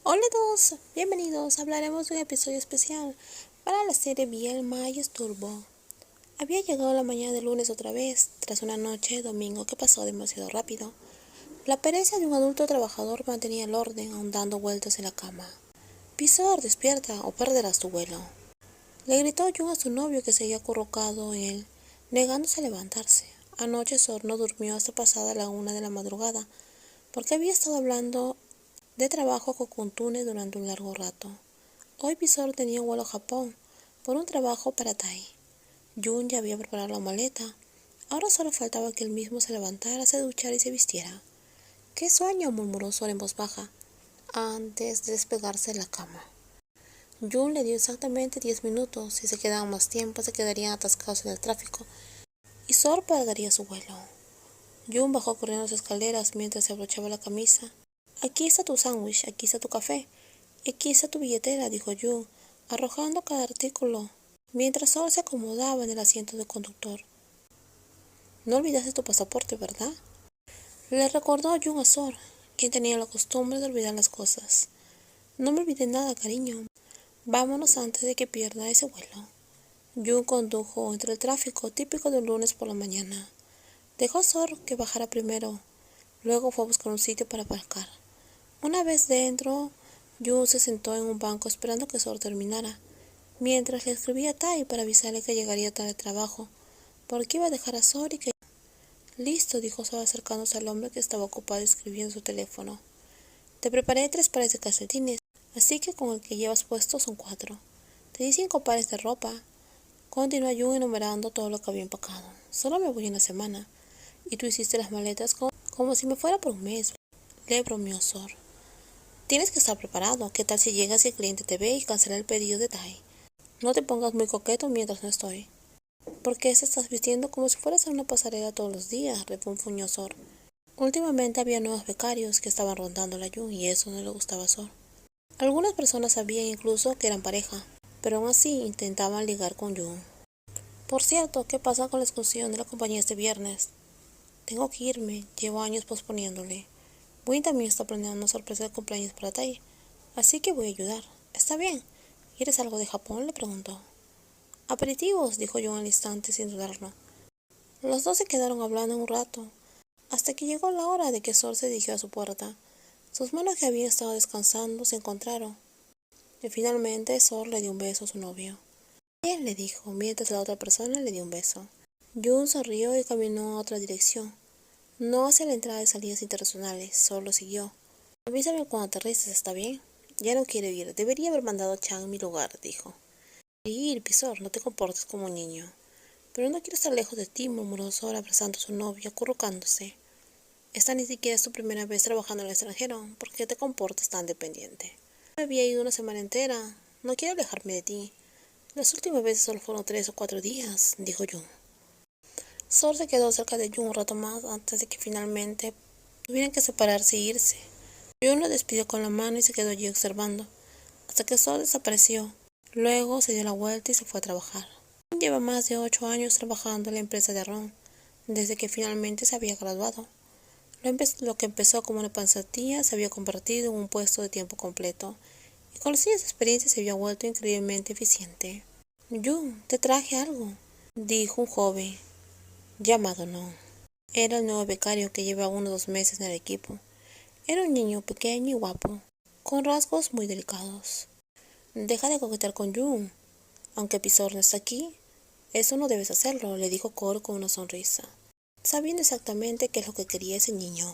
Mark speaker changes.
Speaker 1: Hola a todos, bienvenidos. Hablaremos de un episodio especial para la serie Biel Myers Turbo. Había llegado la mañana del lunes otra vez, tras una noche de domingo que pasó demasiado rápido. La pereza de un adulto trabajador mantenía el orden, aún dando vueltas en la cama. Pisor, despierta o perderás tu vuelo. Le gritó Jung a su novio que seguía acurrucado en él, negándose a levantarse. Anoche Sor no durmió hasta pasada la 1 de la madrugada, porque había estado hablando de trabajo con Kuntune durante un largo rato. Hoy Visor tenía un vuelo a Japón por un trabajo para Tai. Jun ya había preparado la maleta. Ahora solo faltaba que él mismo se levantara, se duchara y se vistiera. ¡Qué sueño!, murmuró Sor en voz baja, antes de despegarse de la cama. Jun le dio exactamente 10 minutos. Si se quedaban más tiempo, se quedarían atascados en el tráfico y Sor pagaría su vuelo. Jun bajó corriendo las escaleras mientras se abrochaba la camisa. Aquí está tu sándwich, aquí está tu café, y aquí está tu billetera, dijo Jung, arrojando cada artículo, mientras Sor se acomodaba en el asiento del conductor. No olvidaste tu pasaporte, ¿verdad? Le recordó Jung a Sor, quien tenía la costumbre de olvidar las cosas. No me olvidé nada, cariño. Vámonos antes de que pierda ese vuelo. Jung condujo entre el tráfico típico del lunes por la mañana. Dejó a Sor que bajara primero, luego fue a buscar un sitio para aparcar. Una vez dentro, Jun se sentó en un banco esperando que Sor terminara, mientras le escribía a Tai para avisarle que llegaría tarde al trabajo, porque iba a dejar a Sor y que... Listo, dijo Sor acercándose al hombre que estaba ocupado escribiendo en su teléfono. Te preparé 3 pares de calcetines, así que con el que llevas puesto son 4. Te di 5 pares de ropa. Continuó Jun enumerando todo lo que había empacado. Solo me voy una semana, y tú hiciste las maletas como si me fuera por un mes, le bromeó Sor. Tienes que estar preparado. ¿Qué tal si llegas y el cliente te ve y cancela el pedido de Tai? No te pongas muy coqueto mientras no estoy. ¿Por qué se estás vistiendo como si fueras a una pasarela todos los días?, refunfuñó Sor. Últimamente había nuevos becarios que estaban rondando la Jun y eso no le gustaba a Sor. Algunas personas sabían incluso que eran pareja, pero aún así intentaban ligar con Jun. Por cierto, ¿qué pasa con la excursión de la compañía este viernes? Tengo que irme, llevo años posponiéndole. Win también está planeando una sorpresa de cumpleaños para Tai, así que voy a ayudar. Está bien. ¿Quieres algo de Japón?, le preguntó. Aperitivos, dijo Jun al instante sin dudarlo. Los dos se quedaron hablando un rato, hasta que llegó la hora de que Sor se dirigió a su puerta. Sus manos, que habían estado descansando, se encontraron. Y finalmente Sor le dio un beso a su novio. Bien, le dijo, mientras la otra persona le dio un beso. Jun sonrió y caminó a otra dirección. No hacia la entrada de salidas internacionales, solo siguió. Avísame cuando aterrices, ¿está bien? Ya no quiero ir. Debería haber mandado a Chang en mi lugar, dijo. Ir, Pisor, no te comportes como un niño. Pero no quiero estar lejos de ti, murmuró Sor abrazando a su novia, acurrucándose. Esta ni siquiera es tu primera vez trabajando en el extranjero. ¿Por qué te comportas tan dependiente? Me había ido una semana entera. No quiero alejarme de ti. Las últimas veces solo fueron 3 o 4 días, dijo Jun. Sor se quedó cerca de Jun un rato más antes de que finalmente tuvieran que separarse e irse. Jun lo despidió con la mano y se quedó allí observando, hasta que Sor desapareció. Luego se dio la vuelta y se fue a trabajar. Lleva más de 8 años trabajando en la empresa de Ron, desde que finalmente se había graduado. Lo que empezó como una pasantía se había convertido en un puesto de tiempo completo, y con los años de experiencia se había vuelto increíblemente eficiente. Jun, te traje algo, dijo un joven llamado Non. Era el nuevo becario que llevaba unos 2 meses en el equipo. Era un niño pequeño y guapo, con rasgos muy delicados. Deja de coquetear con Jun. Aunque Pisor no está aquí, eso no debes hacerlo, le dijo Cor con una sonrisa, sabiendo exactamente qué es lo que quería ese niño.